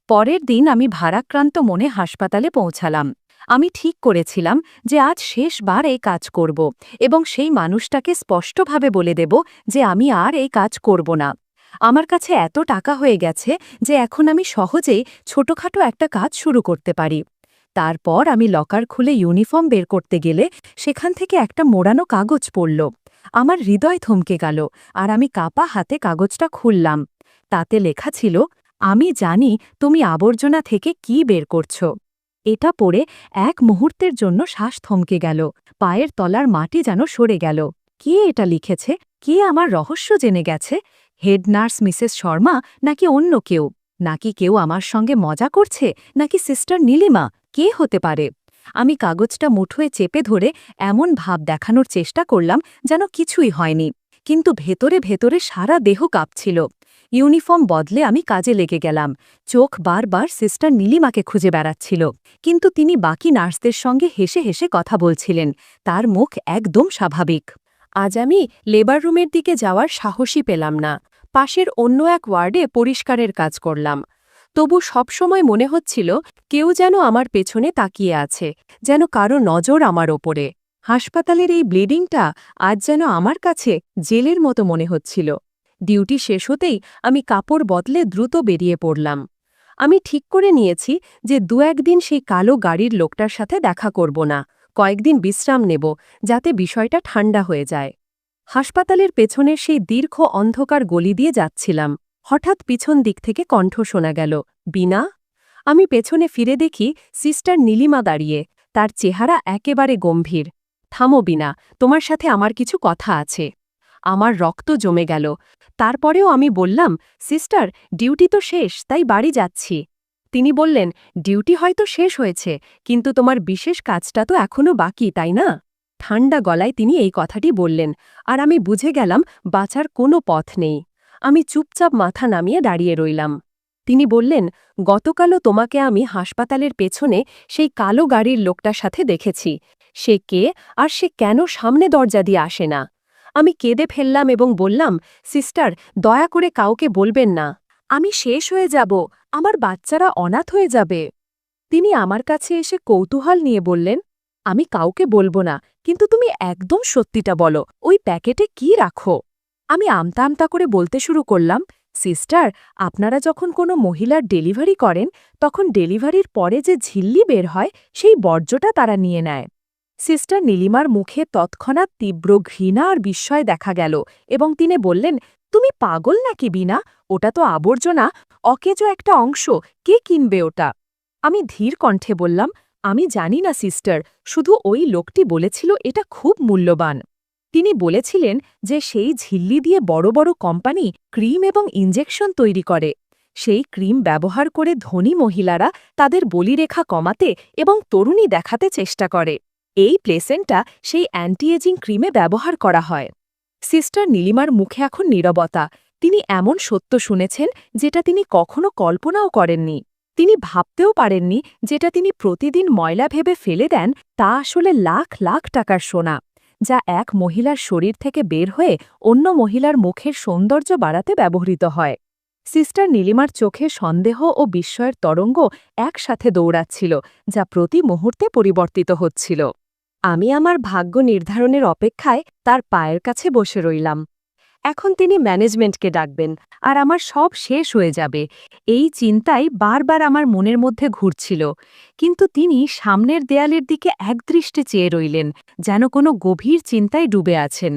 পরের দিন আমি ভারাক্রান্ত মনে হাসপাতালে পৌঁছালাম। আমি ঠিক করেছিলাম যে আজ শেষবার এই কাজ করব এবং সেই মানুষটাকে স্পষ্টভাবে বলে দেব যে আমি আর এই কাজ করব না। আমার কাছে এত টাকা হয়ে গেছে যে এখন আমি সহজেই ছোটখাটো একটা কাজ শুরু করতে পারি। তারপর আমি লকার খুলে ইউনিফর্ম বের করতে গেলে সেখান থেকে একটা মোড়ানো কাগজ পড়ল। আমার হৃদয় থমকে গেল আর আমি কাপা হাতে কাগজটা খুললাম। তাতে লেখা ছিল, আমি জানি তুমি আবর্জনা থেকে কি বের করছো। এটা পড়ে এক মুহূর্তের জন্য শ্বাস থমকে গেল, পায়ের তলার মাটি যেন সরে গেল। কে এটা লিখেছে? কে আমার রহস্য জেনে গেছে? হেড নার্স মিসেস শর্মা, নাকি অন্য কেউ? নাকি কেউ আমার সঙ্গে মজা করছে, নাকি সিস্টার নীলিমা? কে হতে পারে? আমি কাগজটা মুঠোয় চেপে ধরে এমন ভাব দেখানোর চেষ্টা করলাম যেন কিছুই হয়নি, কিন্তু ভেতরে ভেতরে সারা দেহ কাঁপছিল। ইউনিফর্ম বদলে আমি কাজে লেগে গেলাম। চোখ বারবার সিস্টার নীলিমাকে খুঁজে বেড়াচ্ছিল, কিন্তু তিনি বাকি নার্সদের সঙ্গে হেসে হেসে কথা বলছিলেন। তার মুখ একদম স্বাভাবিক। আজ আমি লেবার রুমের দিকে যাওয়ার সাহসই পেলাম না। পাশের অন্য এক ওয়ার্ডে পরিষ্কারের কাজ করলাম। তবু সবসময় মনে হচ্ছিল কেউ যেন আমার পেছনে তাকিয়ে আছে, যেন কারো নজর আমার ওপরে। হাসপাতালের এই ব্লিডিংটা আজ যেন আমার কাছে জেলের মতো মনে হচ্ছিল। ডিউটি শেষ হতেই আমি কাপড় বদলে দ্রুত বেরিয়ে পড়লাম। আমি ঠিক করে নিয়েছি যে ২-১ দিন সেই কালো গাড়ির লোকটার সাথে দেখা করব না, কয়েকদিন বিশ্রাম নেব, যাতে বিষয়টা ঠান্ডা হয়ে যায়। হাসপাতালের পেছনের সেই দীর্ঘ অন্ধকার গলি দিয়ে যাচ্ছিলাম। হঠাৎ পিছন দিক থেকে কণ্ঠ শোনা গেল, বিনা। আমি পেছনে ফিরে দেখি সিস্টার নীলিমা দাঁড়িয়ে, তার চেহারা একেবারে গম্ভীর। থামো বিনা, তোমার সাথে আমার কিছু কথা আছে। আমার রক্ত জমে গেল। তারপরেও আমি বললাম, সিস্টার, ডিউটি তো শেষ, তাই বাড়ি যাচ্ছি। তিনি বললেন, ডিউটি হয়তো শেষ হয়েছে, কিন্তু তোমার বিশেষ কাজটা তো এখনও বাকি, তাই না? ঠান্ডা গলায় তিনি এই কথাটি বললেন, আর আমি বুঝে গেলাম বাঁচার কোনো পথ নেই। আমি চুপচাপ মাথা নামিয়ে দাঁড়িয়ে রইলাম। তিনি বললেন, গতকালও তোমাকে আমি হাসপাতালের পেছনে সেই কালো গাড়ির লোকটার সাথে দেখেছি। সে কে, আর সে কেন সামনে দরজা দিয়ে আসে না? আমি কেঁদে ফেললাম এবং বললাম, সিস্টার, দয়া করে কাউকে বলবেন না। আমি শেষ হয়ে যাব, আমার বাচ্চারা অনাথ হয়ে যাবে। তিনি আমার কাছে এসে কৌতূহল নিয়ে বললেন, আমি কাউকে বলবো না, কিন্তু তুমি একদম সত্যিটা বলো, ওই প্যাকেটে কি রাখো? আমি আমতা আমতা করে বলতে শুরু করলাম, সিস্টার, আপনারা যখন কোনো মহিলার ডেলিভারি করেন, তখন ডেলিভারির পরে যে ঝিল্লি বের হয় সেই বর্জ্যটা তারা নিয়ে নেয়। সিস্টার নীলিমার মুখে তৎক্ষণাৎ তীব্র ঘৃণা আর বিস্ময় দেখা গেল এবং তিনি বললেন, তুমি পাগল নাকি বিনা? ওটা তো আবর্জনা, অকেজো একটা অংশ, কে কিনবে ওটা? আমি ধীর কণ্ঠে বললাম, আমি জানি না সিস্টার, শুধু ওই লোকটি বলেছিল এটা খুব মূল্যবান। তিনি বলেছিলেন যে সেই ঝিল্লি দিয়ে বড় বড় কোম্পানি ক্রিম এবং ইনজেকশন তৈরি করে। সেই ক্রিম ব্যবহার করে ধনী মহিলারা তাদের বলিরেখা কমাতে এবং তরুণী দেখাতে চেষ্টা করে। এই প্লেসেন্টটা সেই অ্যান্টি এজিং ক্রিমে ব্যবহার করা হয়। সিস্টার নীলিমার মুখে এখন নীরবতা। তিনি এমন সত্য শুনেছেন যেটা তিনি কখনো কল্পনাও করেননি। তিনি ভাবতেও পারেননি যেটা তিনি প্রতিদিন ময়লা ভেবে ফেলে দেন তা আসলে লাখ লাখ টাকার সোনা, যা এক মহিলার শরীর থেকে বের হয়ে অন্য মহিলার মুখের সৌন্দর্য বাড়াতে ব্যবহৃত হয়। সিস্টার নীলিমার চোখে সন্দেহ ও বিস্ময়ের তরঙ্গ একসাথে দৌড়াচ্ছিল, যা প্রতি মুহূর্তে পরিবর্তিত হচ্ছিল। আমি আমার ভাগ্য নির্ধারণের অপেক্ষায় তার পায়ের কাছে বসে রইলাম। এখন তিনি ম্যানেজমেন্টকে ডাকবেন, আর আমার সব শেষ হয়ে যাবে, এই চিন্তাই বারবার আমার মনের মধ্যে ঘুরছিল। কিন্তু তিনি সামনের দেয়ালের দিকে একদৃষ্টে চেয়ে রইলেন, যেন কোনো গভীর চিন্তায় ডুবে আছেন।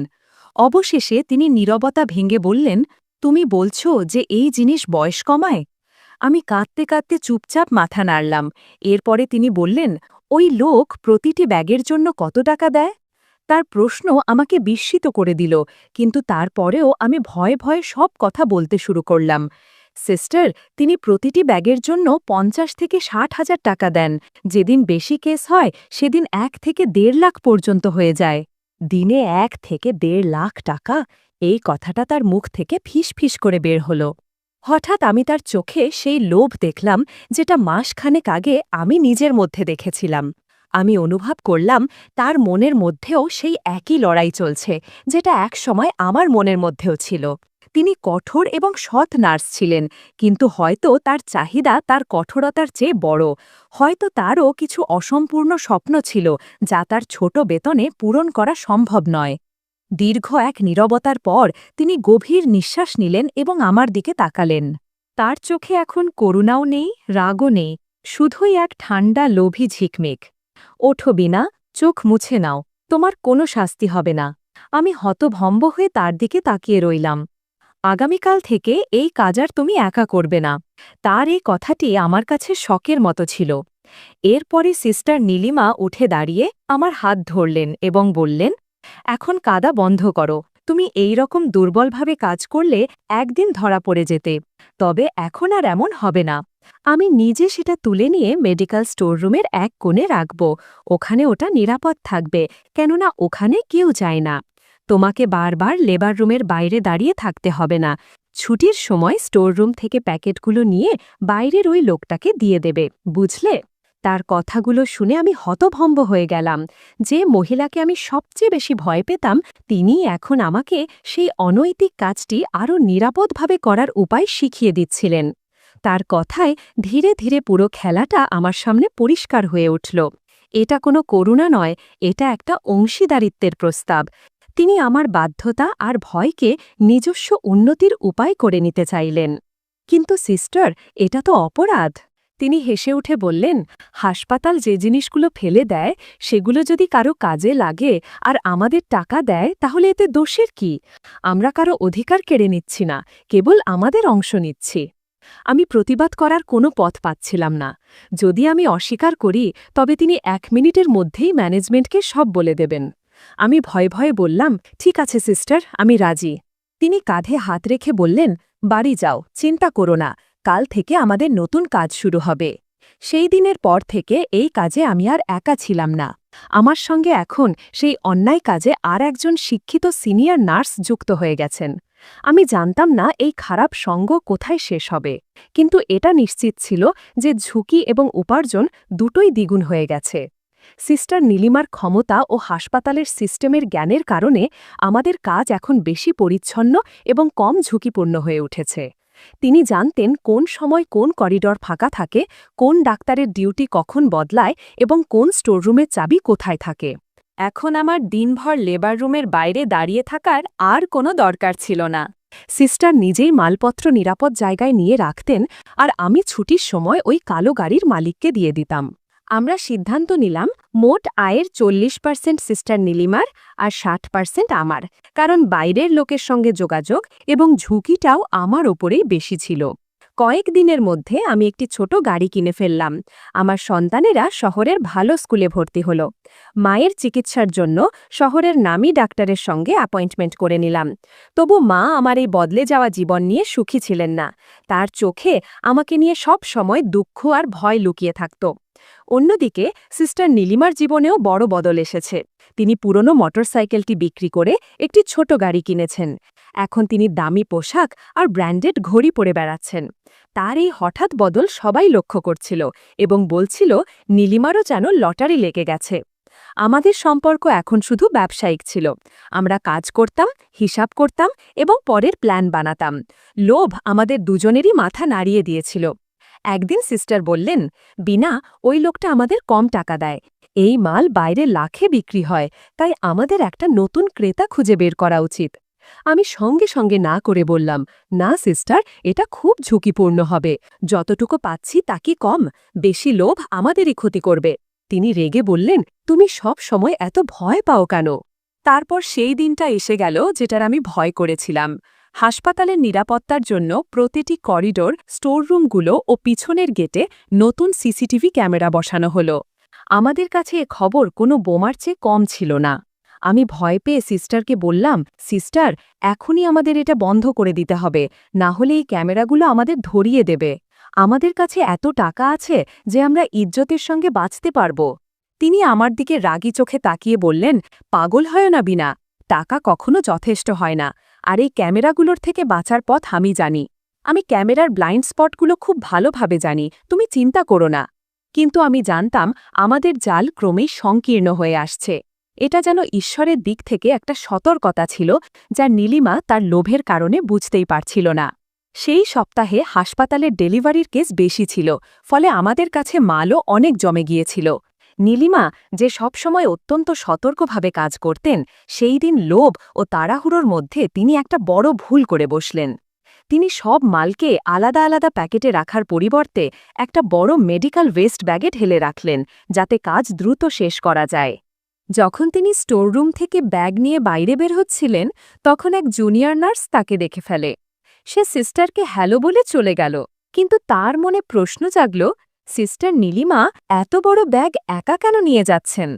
অবশেষে তিনি নীরবতা ভেঙে বললেন, তুমি বলছো যে এই জিনিস বয়স কমায়? আমি কাঁদতে কাঁদতে চুপচাপ মাথা নাড়লাম। এরপরে তিনি বললেন, ওই লোক প্রতিটি ব্যাগের জন্য কত টাকা দেয়? তার প্রশ্ন আমাকে বিস্মিত করে দিল, কিন্তু তারপরেও আমি ভয়ে ভয়ে সব কথা বলতে শুরু করলাম। সিস্টার, তিনি প্রতিটি ব্যাগের জন্য ৫০ থেকে ৬০,০০০ টাকা দেন। যেদিন বেশি কেস হয় সেদিন ১ থেকে ১.৫ লাখ পর্যন্ত হয়ে যায়। দিনে ১ থেকে ১.৫ লাখ টাকা? এই কথাটা তার মুখ থেকে ফিস করে বের হল। হঠাৎ আমি তার চোখে সেই লোভ দেখলাম যেটা মাসখানেক আগে আমি নিজের মধ্যে দেখেছিলাম। আমি অনুভব করলাম তার মনের মধ্যেও সেই একই লড়াই চলছে, যেটা একসময় আমার মনের মধ্যেও ছিল। তিনি কঠোর এবং সৎ নার্স ছিলেন, কিন্তু হয়তো তার চাহিদা তার কঠোরতার চেয়ে বড়। হয়তো তারও কিছু অসম্পূর্ণ স্বপ্ন ছিল, যা তার ছোট বেতনে পূরণ করা সম্ভব নয়। দীর্ঘ এক নীরবতার পর তিনি গভীর নিঃশ্বাস নিলেন এবং আমার দিকে তাকালেন। তার চোখে এখন করুণাও নেই, রাগও নেই, শুধুই এক ঠান্ডা লোভী ঝিকমিক। ওঠো বিনা, চোখ মুছে নাও, তোমার কোনো শাস্তি হবে না। আমি হতভম্ব হয়ে তার দিকে তাকিয়ে রইলাম। আগামীকাল থেকে এই কাজ আর তুমি একা করবে না। তার এই কথাটি আমার কাছে শকের মতো ছিল। এরপরে সিস্টার নীলিমা উঠে দাঁড়িয়ে আমার হাত ধরলেন এবং বললেন, এখন কাদা বন্ধ করো। তুমি এই রকম দুর্বলভাবে কাজ করলে একদিন ধরা পড়ে যেতে। তবে এখন আর এমন হবে না। আমি নিজে সেটা তুলে নিয়ে মেডিকেল স্টোররুমের এক কোণে রাখব। ওখানে ওটা নিরাপদ থাকবে, কেননা ওখানে কেউ যায় না। তোমাকে বারবার লেবার রুমের বাইরে দাঁড়িয়ে থাকতে হবে না। ছুটির সময় স্টোররুম থেকে প্যাকেটগুলো নিয়ে বাইরের ওই লোকটাকে দিয়ে দেবে, বুঝলে? তার কথাগুলো শুনে আমি হতভম্ব হয়ে গেলাম। যে মহিলাকে আমি সবচেয়ে বেশি ভয় পেতাম, তিনি এখন আমাকে সেই অনৈতিক কাজটি আরও নিরাপদভাবে করার উপায় শিখিয়ে দিচ্ছিলেন। তার কথায় ধীরে ধীরে পুরো খেলাটা আমার সামনে পরিষ্কার হয়ে উঠল। এটা কোনো করুণা নয়, এটা একটা অংশীদারিত্বের প্রস্তাব। তিনি আমার বাধ্যতা আর ভয়কে নিজস্ব উন্নতির উপায় করে নিতে চাইলেন। কিন্তু সিস্টার, এটা তো অপরাধ। তিনি হেসে উঠে বললেন, হাসপাতাল যে জিনিসগুলো ফেলে দেয় সেগুলো যদি কারো কাজে লাগে আর আমাদের টাকা দেয়, তাহলে এতে দোষের কি? আমরা কারো অধিকার কেড়ে নিচ্ছি না, কেবল আমাদের অংশ নিচ্ছি। আমি প্রতিবাদ করার কোনো পথ পাচ্ছিলাম না। যদি আমি অস্বীকার করি, তবে তিনি 1 মিনিটের মধ্যেই ম্যানেজমেন্টকে সব বলে দেবেন। আমি ভয়ে ভয়ে বললাম, ঠিক আছে সিস্টার, আমি রাজি। তিনি কাঁধে হাত রেখে বললেন, বাড়ি যাও, চিন্তা করো না, কাল থেকে আমাদের নতুন কাজ শুরু হবে। সেই দিনের পর থেকে এই কাজে আমি আর একা ছিলাম না। আমার সঙ্গে এখন সেই অন্যায় কাজে আর একজন শিক্ষিত সিনিয়র নার্স যুক্ত হয়ে গেছেন। আমি জানতাম না এই খারাপ সঙ্গ কোথায় শেষ হবে, কিন্তু এটা নিশ্চিত ছিল যে ঝুঁকি এবং উপার্জন দুটোই দ্বিগুণ হয়ে গেছে। সিস্টার নীলিমার ক্ষমতা ও হাসপাতালের সিস্টেমের জ্ঞানের কারণে আমাদের কাজ এখন বেশি পরিচ্ছন্ন এবং কম ঝুঁকিপূর্ণ হয়ে উঠেছে। তিনি জানতেন কোন সময় কোন করিডর ফাঁকা থাকে, কোন ডাক্তারের ডিউটি কখন বদলায় এবং কোন স্টোররুমের চাবি কোথায় থাকে। এখন আমার দিনভর লেবার রুমের বাইরে দাঁড়িয়ে থাকার আর কোনো দরকার ছিল না। সিস্টার নিজেই মালপত্র নিরাপদ জায়গায় নিয়ে রাখতেন, আর আমি ছুটির সময় ওই কালো গাড়ির মালিককে দিয়ে দিতাম। আমরা সিদ্ধান্ত নিলাম, মোট আয়ের 40% সিস্টার নীলিমার আর 60% আমার, কারণ বাইরের লোকের সঙ্গে যোগাযোগ এবং ঝুঁকিটাও আমার ওপরেই বেশি ছিল। কয়েক দিনের মধ্যে আমি একটি ছোট গাড়ি কিনে ফেললাম। আমার সন্তানেরা শহরের ভালো স্কুলে ভর্তি হল। মায়ের চিকিৎসার জন্য শহরের নামী ডাক্তারের সঙ্গে অ্যাপয়েন্টমেন্ট করে নিলাম। তবু মা আমার এই বদলে যাওয়া জীবন নিয়ে সুখী ছিলেন না। তার চোখে আমাকে নিয়ে সব সময় দুঃখ আর ভয় লুকিয়ে থাকত। অন্যদিকে সিস্টার নীলিমার জীবনেও বড় বদল এসেছে। তিনি পুরনো মোটরসাইকেলটি বিক্রি করে একটি ছোট গাড়ি কিনেছেন। এখন তিনি দামি পোশাক আর ব্র্যান্ডেড ঘড়ি পরে বেড়াচ্ছেন। তার এই হঠাৎ বদল সবাই লক্ষ্য করছিল এবং বলছিল, নীলিমারও যেন লটারি লেগে গেছে। আমাদের সম্পর্ক এখন শুধু ব্যবসায়িক ছিল। আমরা কাজ করতাম, হিসাব করতাম এবং পরের প্ল্যান বানাতাম। লোভ আমাদের দুজনেরই মাথা নাড়িয়ে দিয়েছিল। একদিন সিস্টার বললেন, বিনা, ওই লোকটা আমাদের কম টাকা দেয়। এই মাল বাইরে লাখে বিক্রি হয়, তাই আমাদের একটা নতুন ক্রেতা খুঁজে বের করা উচিত। আমি সঙ্গে সঙ্গে না করে বললাম, না সিস্টার, এটা খুব ঝুঁকিপূর্ণ হবে। যতটুকু পাচ্ছি তা কি কম? বেশি লোভ আমাদেরই ক্ষতি করবে। তিনি রেগে বললেন, তুমি সব সময় এত ভয় পাও কেন? তারপর সেই দিনটা এসে গেল যেটার আমি ভয় করেছিলাম। হাসপাতালের নিরাপত্তার জন্য প্রতিটি করিডোর, স্টোররুমগুলো ও পিছনের গেটে নতুন সিসিটিভি ক্যামেরা বসানো হলো। আমাদের কাছে এ খবর কোনো বোমার চেয়ে কম ছিল না। আমি ভয় পেয়ে সিস্টারকে বললাম, সিস্টার, এখনই আমাদের এটা বন্ধ করে দিতে হবে, না হলে এই ক্যামেরাগুলো আমাদের ধরিয়ে দেবে। আমাদের কাছে এত টাকা আছে যে আমরা ইজ্জতের সঙ্গে বাঁচতে পারব। তিনি আমার দিকে রাগী চোখে তাকিয়ে বললেন, পাগল হয় না বিনা, টাকা কখনো যথেষ্ট হয় না, আর এই ক্যামেরাগুলোর থেকে বাঁচার পথ আমি জানি। আমি ক্যামেরার ব্লাইন্ড স্পটগুলো খুব ভালোভাবে জানি, তুমি চিন্তা করো না। কিন্তু আমি জানতাম আমাদের জাল ক্রমেই সংকীর্ণ হয়ে আসছে। এটা যেন ঈশ্বরের দিক থেকে একটা সতর্কতা ছিল, যা নীলিমা তার লোভের কারণে বুঝতেই পারছিল না। সেই সপ্তাহে হাসপাতালের ডেলিভারির কেস বেশি ছিল, ফলে আমাদের কাছে মালও অনেক জমে গিয়েছিল। নীলিমা, যে সবসময় অত্যন্ত সতর্কভাবে কাজ করতেন, সেই দিন লোভ ও তাড়াহুড়োর মধ্যে তিনি একটা বড় ভুল করে বসলেন। তিনি সব মালকে আলাদা আলাদা প্যাকেটে রাখার পরিবর্তে একটা বড় মেডিকেল ওয়েস্ট ব্যাগে ঢেলে রাখলেন, যাতে কাজ দ্রুত শেষ করা যায়। যখন তিনি স্টোররুম থেকে ব্যাগ নিয়ে বাইরে বের হচ্ছিলেন, তখন এক জুনিয়র নার্স তাকে দেখে ফেলে। সে সিস্টারকে হ্যালো বলে চলে গেল, কিন্তু তার মনে প্রশ্ন জাগল, সিস্টার নীলিমা এত বড় ব্যাগ একা কেন নিয়ে যাচ্ছেন?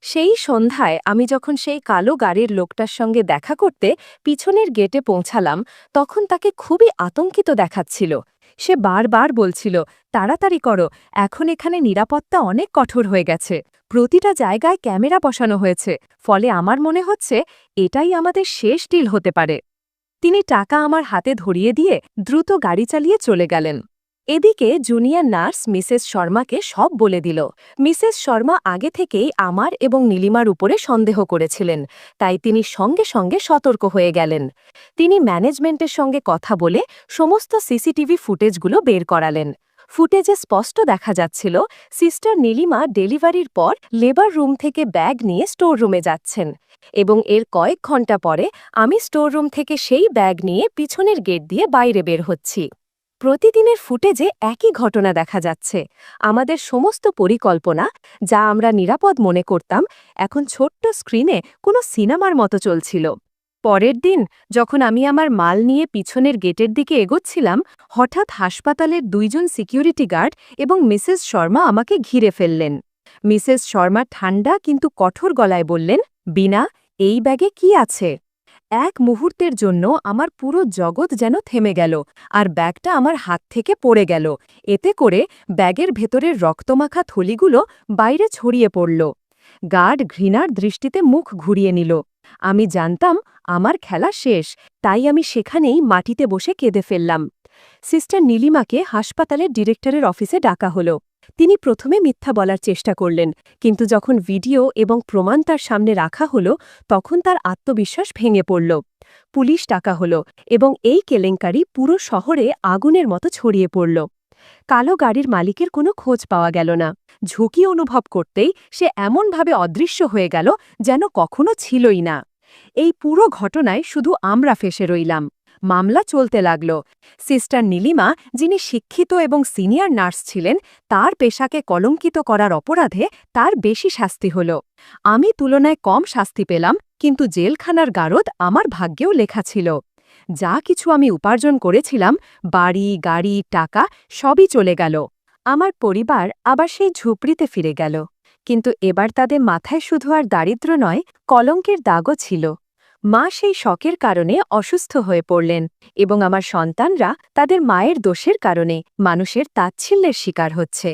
সেই সন্ধ্যায় আমি যখন সেই কালো গাড়ির লোকটার সঙ্গে দেখা করতে পিছনের গেটে পৌঁছালাম, তখন তাকে খুবই আতঙ্কিত দেখাচ্ছিল। সে বারবার বলছিল, তাড়াতাড়ি করো, এখন এখানে নিরাপত্তা অনেক কঠোর হয়ে গেছে, প্রতিটা জায়গায় ক্যামেরা বসানো হয়েছে, ফলে আমার মনে হচ্ছে এটাই আমাদের শেষ ডিল হতে পারে। তিনি টাকা আমার হাতে ধরিয়ে দিয়ে দ্রুত গাড়ি চালিয়ে চলে গেলেন। এদিকে জুনিয়র নার্স মিসেস শর্মাকে সব বলে দিল। মিসেস শর্মা আগে থেকেই আমার এবং নীলিমার উপরে সন্দেহ করেছিলেন, তাই তিনি সঙ্গে সঙ্গে সতর্ক হয়ে গেলেন। তিনি ম্যানেজমেন্টের সঙ্গে কথা বলে সমস্ত সিসিটিভি ফুটেজগুলো বের করালেন। ফুটেজে স্পষ্ট দেখা যাচ্ছিল সিস্টার নীলিমা ডেলিভারির পর লেবার রুম থেকে ব্যাগ নিয়ে স্টোর রুমে যাচ্ছেন, এবং এর কয়েক ঘণ্টা পরে আমি স্টোর রুম থেকে সেই ব্যাগ নিয়ে পিছনের গেট দিয়ে বাইরে বের হচ্ছি। প্রতিদিনের ফুটেজে একই ঘটনা দেখা যাচ্ছে। আমাদের সমস্ত পরিকল্পনা, যা আমরা নিরাপদ মনে করতাম, এখন ছোট্ট স্ক্রিনে কোনো সিনেমার মতো চলছিল। পরের দিন যখন আমি আমার মাল নিয়ে পিছনের গেটের দিকে এগোচ্ছিলাম, হঠাৎ হাসপাতালের 2 জন সিকিউরিটি গার্ড এবং মিসেস শর্মা আমাকে ঘিরে ফেললেন। মিসেস শর্মা ঠান্ডা কিন্তু কঠোর গলায় বললেন, বিনা, এই ব্যাগে কি আছে? এক মুহূর্তের জন্য আমার পুরো জগৎ যেন থেমে গেল, আর ব্যাগটা আমার হাত থেকে পড়ে গেল। এতে করে ব্যাগের ভেতরের রক্তমাখা থলিগুলো বাইরে ছড়িয়ে পড়ল। গার্ড ঘৃণার দৃষ্টিতে মুখ ঘুরিয়ে নিল। আমি জানতাম আমার খেলা শেষ, তাই আমি সেখানেই মাটিতে বসে কেঁদে ফেললাম। সিস্টার নীলিমাকে হাসপাতালের ডিরেক্টরের অফিসে ডাকা হলো। তিনি প্রথমে মিথ্যা বলার চেষ্টা করলেন, কিন্তু যখন ভিডিও এবং প্রমাণ তার সামনে রাখা হলো, তখন তার আত্মবিশ্বাস ভেঙে পড়ল। পুলিশ ডাকা হলো এবং এই কেলেঙ্কারি পুরো শহরে আগুনের মতো ছড়িয়ে পড়ল। কালো গাড়ির মালিকের কোনো খোঁজ পাওয়া গেল না। ঝুঁকি অনুভব করতেই সে এমনভাবে অদৃশ্য হয়ে গেল যেন কখনো ছিলই না। এই পুরো ঘটনায় শুধু আমরা ফেঁসে রইলাম। মামলা চলতে লাগল। সিস্টার নীলিমা, যিনি শিক্ষিত এবং সিনিয়র নার্স ছিলেন, তার পেশাকে কলঙ্কিত করার অপরাধে তার বেশি শাস্তি হল। আমি তুলনায় কম শাস্তি পেলাম, কিন্তু জেলখানার গারদ আমার ভাগ্যেও লেখা ছিল। যা কিছু আমি উপার্জন করেছিলাম, বাড়ি, গাড়ি, টাকা, সবই চলে গেল। আমার পরিবার আবার সেই ঝুপড়িতে ফিরে গেল, কিন্তু এবার তাদের মাথায় শুধু আর দারিদ্র্য নয়, কলঙ্কের দাগও ছিল। মা সেই শকের কারণে অসুস্থ হয়ে পড়লেন, এবং আমার সন্তানরা তাদের মায়ের দোষের কারণে মানুষের তাচ্ছিল্যের শিকার হচ্ছে।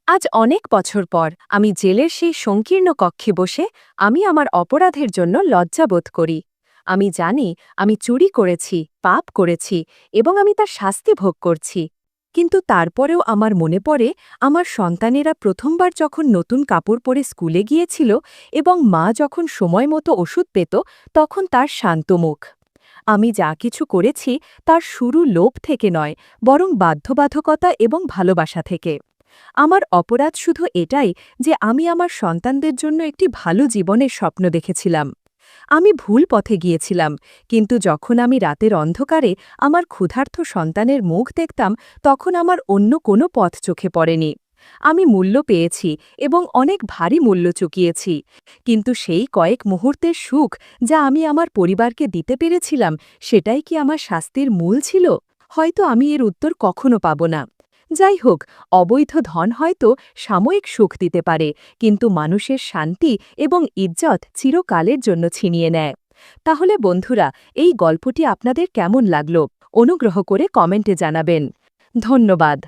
আজ অনেক বছর পর আমি জেলের সেই সংকীর্ণ কক্ষে বসে আমি আমার অপরাধের জন্য লজ্জা বোধ করি। আমি জানি আমি চুরি করেছি, পাপ করেছি, এবং আমি তার শাস্তি ভোগ করছি। কিন্তু তারপরেও আমার মনে পড়ে আমার সন্তানেরা প্রথমবার যখন নতুন কাপড় পরে স্কুলে গিয়েছিল এবং মা যখন সময় মতো ওষুধ পেত, তখন তার শান্ত মুখ। আমি যা কিছু করেছি তার শুরু লোভ থেকে নয়, বরং বাধ্যবাধকতা এবং ভালোবাসা থেকে। আমার অপরাধ শুধু এটাই যে আমি আমার সন্তানদের জন্য একটি ভালো জীবনের স্বপ্ন দেখেছিলাম। আমি ভুল পথে গিয়েছিলাম, কিন্তু যখন আমি রাতের অন্ধকারে আমার ক্ষুধার্ত সন্তানের মুখ দেখতাম, তখন আমার অন্য কোনো পথ চোখে পড়েনি। আমি মূল্য পেয়েছি এবং অনেক ভারী মূল্য চুকিয়েছি, কিন্তু সেই কয়েক মুহূর্তের সুখ যা আমি আমার পরিবারকে দিতে পেরেছিলাম, সেটাই কি আমার শাস্তির মূল ছিল? হয়তো আমি এর উত্তর কখনো পাব না। যাই হোক, অবৈধ ধন হয়তো সাময়িক সুখ দিতে পারে, কিন্তু মানুষের শান্তি এবং ইজ্জত চিরকালের জন্য ছিনিয়ে নেয়। তাহলে বন্ধুরা, এই গল্পটি আপনাদের কেমন লাগল? অনুগ্রহ করে কমেন্টে জানাবেন। ধন্যবাদ।